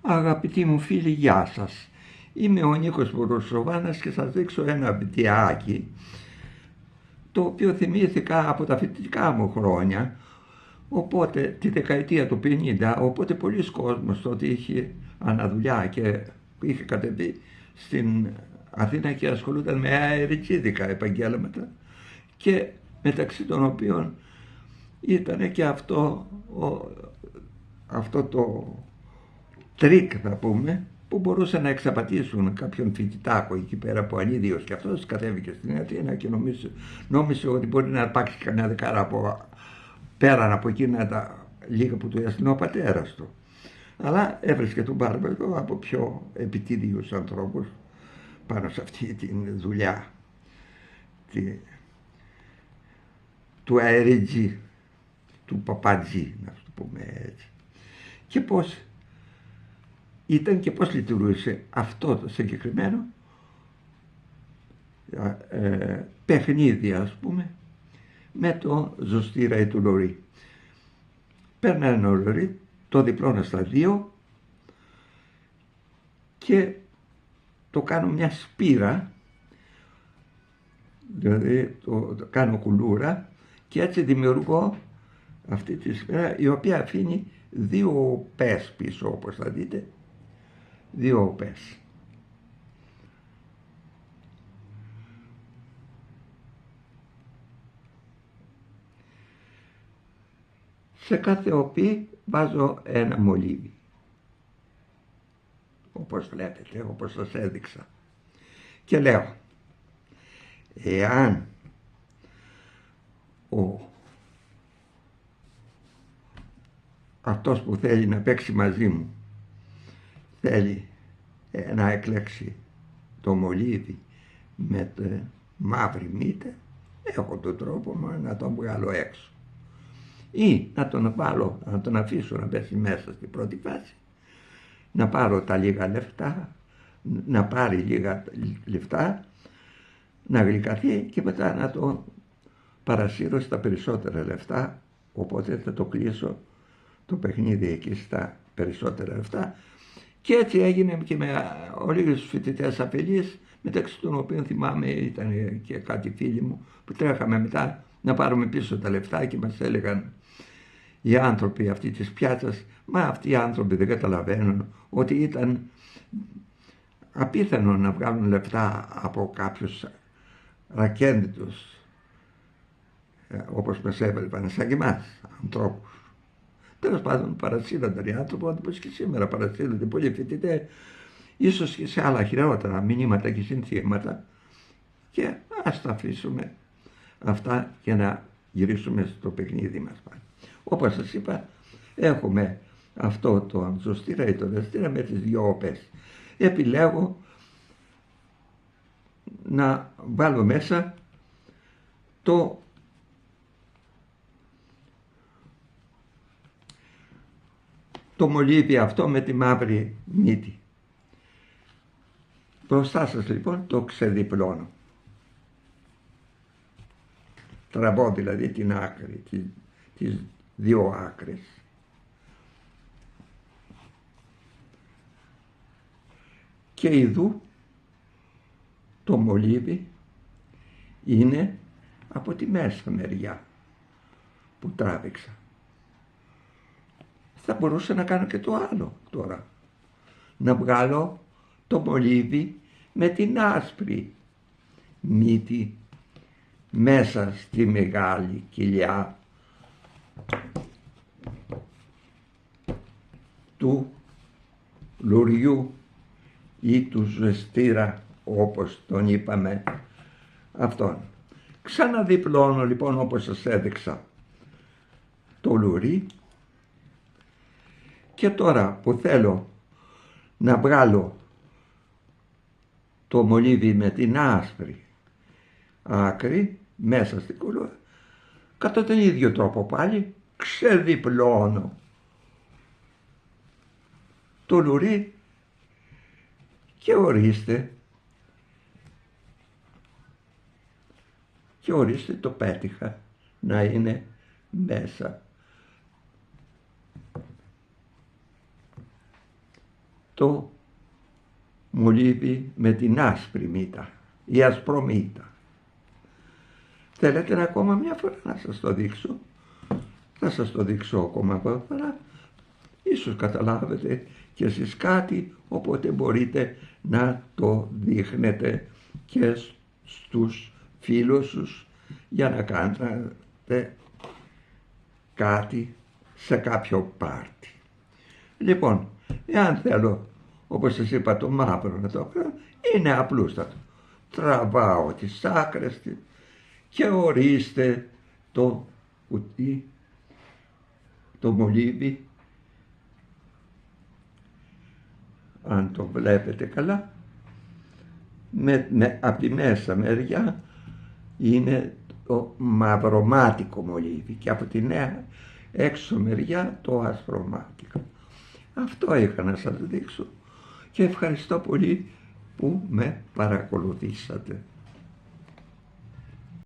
Αγαπητοί μου φίλοι, γεια σας. Είμαι ο Νίκος Βουρουσοβάνας και σας δείξω ένα βιντεάκι το οποίο θυμήθηκα από τα φοιτητικά μου χρόνια, οπότε τη δεκαετία του 50, οπότε πολλοί κόσμος τότε είχε αναδουλειά και είχε κατεβεί στην Αθήνα και ασχολούνταν με αεριτζίδικα επαγγέλματα, και μεταξύ των οποίων ήταν και αυτό το τρίκ, θα πούμε, που μπορούσαν να εξαπατήσουν κάποιον φοιτητάκο εκεί πέρα από ανίδιος, και αυτός κατέβηκε στην Αθήνα και νόμισε ότι μπορεί να υπάρξει κανένα δεκάρα από πέραν από εκείνα τα λίγα που του έστειλε ο πατέρας του. Αλλά έβρισκε τον Μπάρμπετο από πιο επιτίδιους ανθρώπους πάνω σε αυτή τη δουλειά του αεριτζή, του παπατζή, να το πούμε έτσι. Και πώς ήταν και πώς λειτουργούσε αυτό το συγκεκριμένο παιχνίδι, ας πούμε, με το ζωστήρα ή του λωρί. Παίρνω ένα λωρί, το διπλώνω στα δύο και το κάνω μια σπήρα, δηλαδή το κάνω κουλούρα, και έτσι δημιουργώ αυτή τη σπήρα, η οποία αφήνει δύο οπές πίσω, όπως θα δείτε, δύο οπές. Σε κάθε οπή βάζω ένα μολύβι, όπως βλέπετε, όπως σας έδειξα, και λέω, εάν αυτός που θέλει να παίξει μαζί μου θέλει να εκλέξει το μολύβι με το μαύρη μύτα, έχω τον τρόπο μου να τον βγάλω έξω, ή να τον αφήσω να πέσει μέσα στην πρώτη φάση, να πάρω τα λίγα λεφτά, να πάρει λίγα λεφτά, να γλυκαθεί και μετά να το παρασύρω στα περισσότερα λεφτά, οπότε θα το κλείσω το παιχνίδι εκεί στα περισσότερα λεφτά. Και έτσι έγινε και με όλους τους φοιτητές αφελείς, μεταξύ των οποίων θυμάμαι ήταν και κάτι φίλοι μου που τρέχαμε μετά να πάρουμε πίσω τα λεφτά και μας έλεγαν οι άνθρωποι αυτοί της πιάτσας, μα αυτοί οι άνθρωποι δεν καταλαβαίνουν ότι ήταν απίθανο να βγάλουν λεφτά από κάποιους ρακέντιτους, όπως μας έβλεπαν σαν και εμάς ανθρώπους. Τέλος πάντων, παρασύρονταν οι άνθρωποι, όπως και σήμερα παρασύρονται πολλοί φοιτητές, ίσως και σε άλλα χειρότερα μηνύματα και συνθήματα, και ας τα αφήσουμε αυτά και να γυρίσουμε στο παιχνίδι μας πάλι. Όπως σας είπα, έχουμε αυτό το ζωστήρα ή το δεστήρα με τις δύο όπες. Επιλέγω να βάλω μέσα το μολύβι αυτό με τη μαύρη μύτη. Μπροστά σας λοιπόν το ξεδιπλώνω. Τραβώ δηλαδή την άκρη, τις δύο άκρες. Και ειδού το μολύβι είναι από τη μέσα μεριά που τράβηξα. Θα μπορούσα να κάνω και το άλλο τώρα. Να βγάλω το μολύβι με την άσπρη μύτη μέσα στη μεγάλη κοιλιά του λουριού ή του ζεστήρα, όπως τον είπαμε αυτόν. Ξαναδιπλώνω λοιπόν, όπως σας έδειξα, το λουρί, και τώρα που θέλω να βγάλω το μολύβι με την άσπρη άκρη μέσα στην κουλούρα, κατά τον ίδιο τρόπο πάλι ξεδιπλώνω το λουρί και ορίστε το πέτυχα να είναι μέσα. το μολύβι με την άσπρη μύτα, η ασπρομύτα. Θέλετε ακόμα μια φορά να σας το δείξω? Θα σας το δείξω ακόμα μια φορά. Ίσως καταλάβετε και εσείς κάτι, οπότε μπορείτε να το δείχνετε και στους φίλους σας για να κάνετε κάτι σε κάποιο πάρτι. Λοιπόν, εάν θέλω, όπως σας είπα, το μαύρο να το κάνω, είναι απλούστατο. Τραβάω τις άκρες και ορίστε το κουτί, το μολύβι, αν το βλέπετε καλά, από τη μέσα μεριά είναι το μαυρομάτικο μολύβι και από τη νέα έξω μεριά το ασπρομάτικο. Αυτό είχα να σας δείξω και ευχαριστώ πολύ που με παρακολουθήσατε.